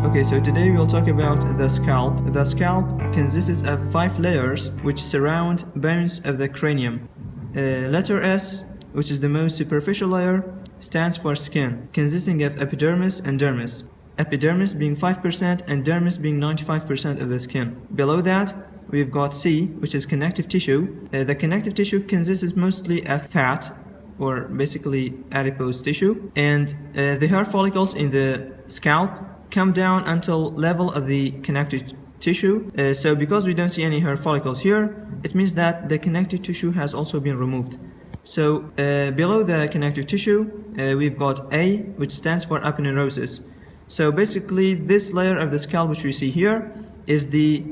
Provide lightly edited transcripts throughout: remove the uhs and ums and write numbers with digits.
Okay, so today we'll talk about the scalp. The scalp consists of 5 layers which surround bones of the cranium. Letter S, which is the most superficial layer, stands for skin, consisting of epidermis and dermis. Epidermis being 5% and dermis being 95% of the skin. Below that, we've got C, which is connective tissue. The connective tissue consists mostly of fat, or basically adipose tissue, and the hair follicles in the scalp come down until level of the connective tissue. So because we don't see any hair follicles here, it means that the connective tissue has also been removed. So below the connective tissue, we've got A, which stands for aponeurosis. So basically this layer of the scalp which we see here is the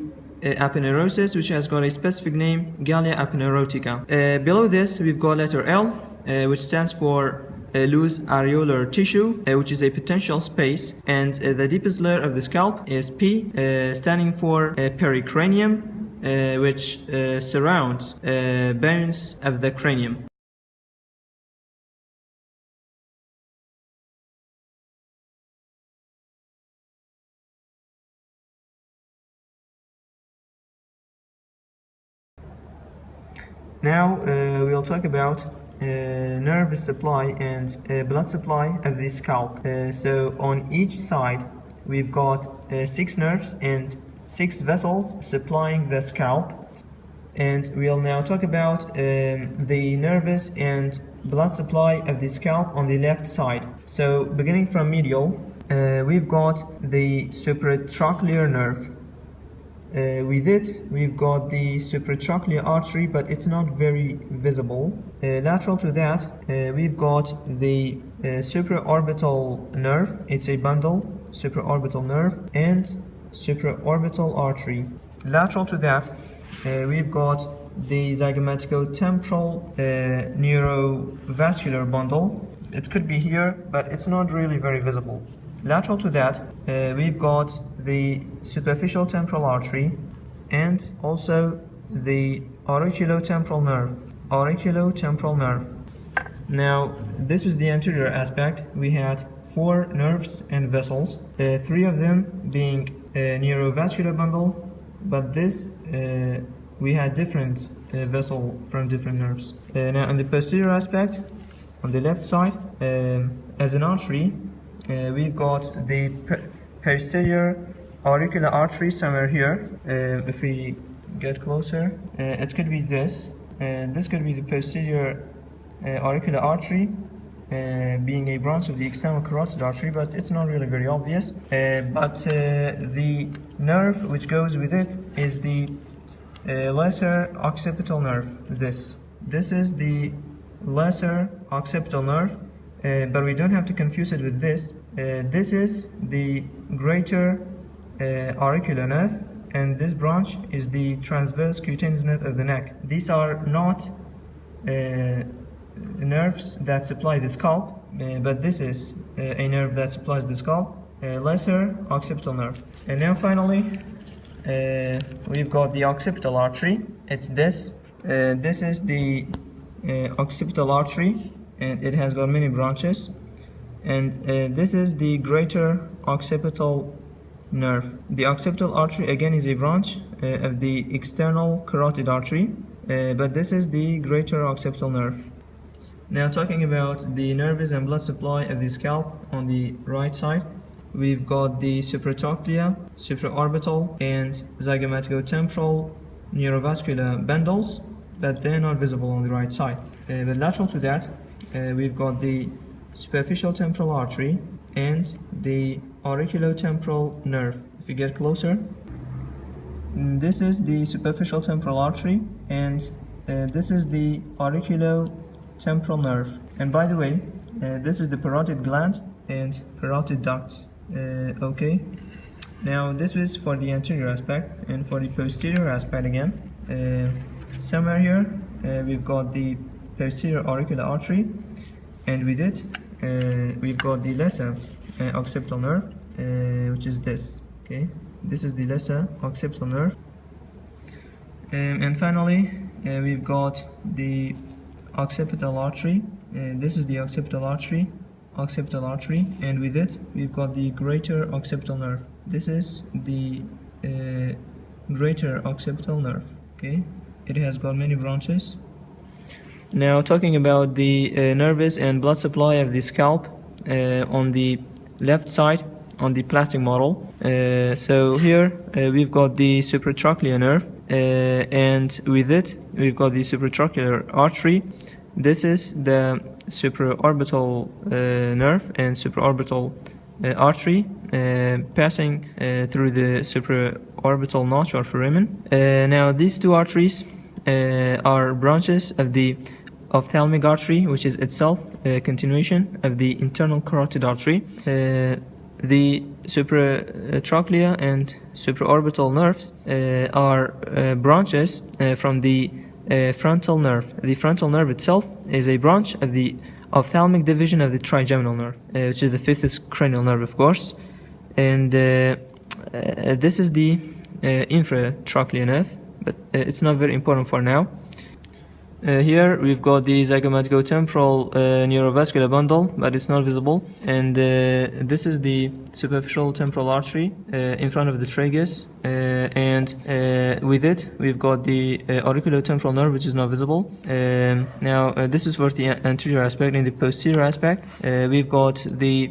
aponeurosis, which has got a specific name, Gallia aponeurotica. Below this we've got letter L, which stands for loose areolar tissue, which is a potential space, and the deepest layer of the scalp is P, standing for pericranium, which surrounds bones of the cranium. Now we'll talk about nerve supply and blood supply of the scalp. So on each side we've got 6 nerves and 6 vessels supplying the scalp, and we'll now talk about the nervous and blood supply of the scalp on the left side. So beginning from medial, we've got the supratrochlear nerve. With it, we've got the supratrochlear artery, but it's not very visible. Lateral to that, we've got the supraorbital nerve. It's a bundle, supraorbital nerve and supraorbital artery. Lateral to that, we've got the zygomaticotemporal neurovascular bundle. It could be here, but it's not really very visible. Lateral to that, we've got the superficial temporal artery and also the auriculotemporal nerve. Auriculotemporal nerve. Now, this was the anterior aspect. We had 4 nerves and vessels, 3 of them being a neurovascular bundle, but this we had different vessel from different nerves. Now, on the posterior aspect, on the left side, as an artery, we've got the posterior auricular artery somewhere here. If we get closer, it could be this. This could be the posterior auricular artery, being a branch of the external carotid artery, but it's not really very obvious. But the nerve which goes with it is the lesser occipital nerve. This is the lesser occipital nerve, but we don't have to confuse it with this. This is the greater auricular nerve, and this branch is the transverse cutaneous nerve of the neck. These are not nerves that supply the scalp, but this is a nerve that supplies the scalp, lesser occipital nerve. And now finally, we've got the occipital artery. It's this. This is the occipital artery, and it has got many branches. And this is the greater occipital nerve. The occipital artery again is a branch of the external carotid artery, but this is the greater occipital nerve. Now talking about the nervous and blood supply of the scalp on the right side, we've got the supratrochlear, supraorbital and zygomaticotemporal neurovascular bundles, but they're not visible on the right side. But lateral to that, we've got the superficial temporal artery and the auriculotemporal nerve. If you get closer, this is the superficial temporal artery, and this is the auriculotemporal nerve. And by the way, this is the parotid gland and parotid ducts. Okay. Now this was for the anterior aspect, and for the posterior aspect again, somewhere here we've got the posterior auricular artery, and with it we've got the lesser occipital nerve, which is this. Okay, this is the lesser occipital nerve, and finally we've got the occipital artery. This is the occipital artery, occipital artery, and with it we've got the greater occipital nerve. This is the greater occipital nerve. Okay, it has got many branches. Now talking about the nervous and blood supply of the scalp on the left side on the plastic model. So here we've got the supratrochlear nerve, and with it we've got the supratrochlear artery. This is the supraorbital nerve and supraorbital artery passing through the supraorbital notch or foramen. Now these two arteries are branches of the ophthalmic artery, which is itself a continuation of the internal carotid artery. The supratrochlear and supraorbital nerves are branches from the frontal nerve. The frontal nerve itself is a branch of the ophthalmic division of the trigeminal nerve, which is the fifth cranial nerve, of course. And this is the infratrochlear nerve, but it's not very important for now. Here we've got the zygomaticotemporal neurovascular bundle, but it's not visible. And this is the superficial temporal artery in front of the tragus, and with it we've got the auriculotemporal nerve, which is not visible. Now this is for the anterior aspect. In the posterior aspect we've got the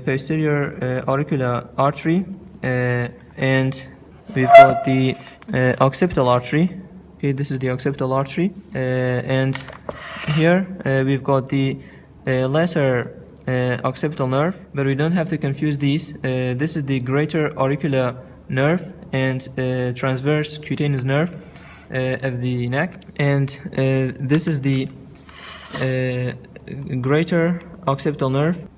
posterior auricular artery, and we've got the occipital artery. Okay, this is the occipital artery, and here we've got the lesser occipital nerve, but we don't have to confuse these. This is the greater auricular nerve and transverse cutaneous nerve of the neck, and this is the greater occipital nerve.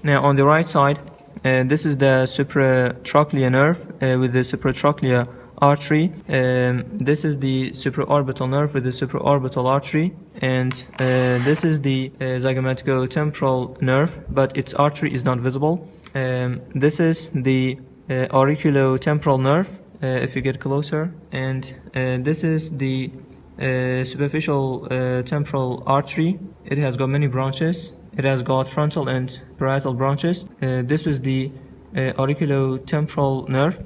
Now on the right side, this is the supratrochlear nerve with the supratrochlear artery. This is the supraorbital nerve with the supraorbital artery, and this is the zygomaticotemporal nerve, but its artery is not visible. This is the auriculotemporal nerve, if you get closer, and this is the superficial temporal artery. It has got many branches. It has got frontal and parietal branches. This was the auriculotemporal nerve.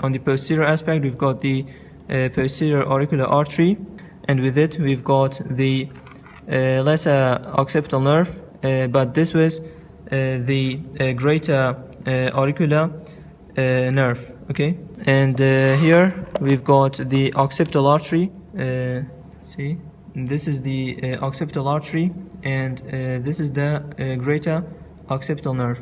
On the posterior aspect we've got the posterior auricular artery, and with it we've got the lesser occipital nerve, but this was the greater auricular nerve. Okay, and here we've got the occipital artery. See, this is the occipital artery, and this is the greater occipital nerve.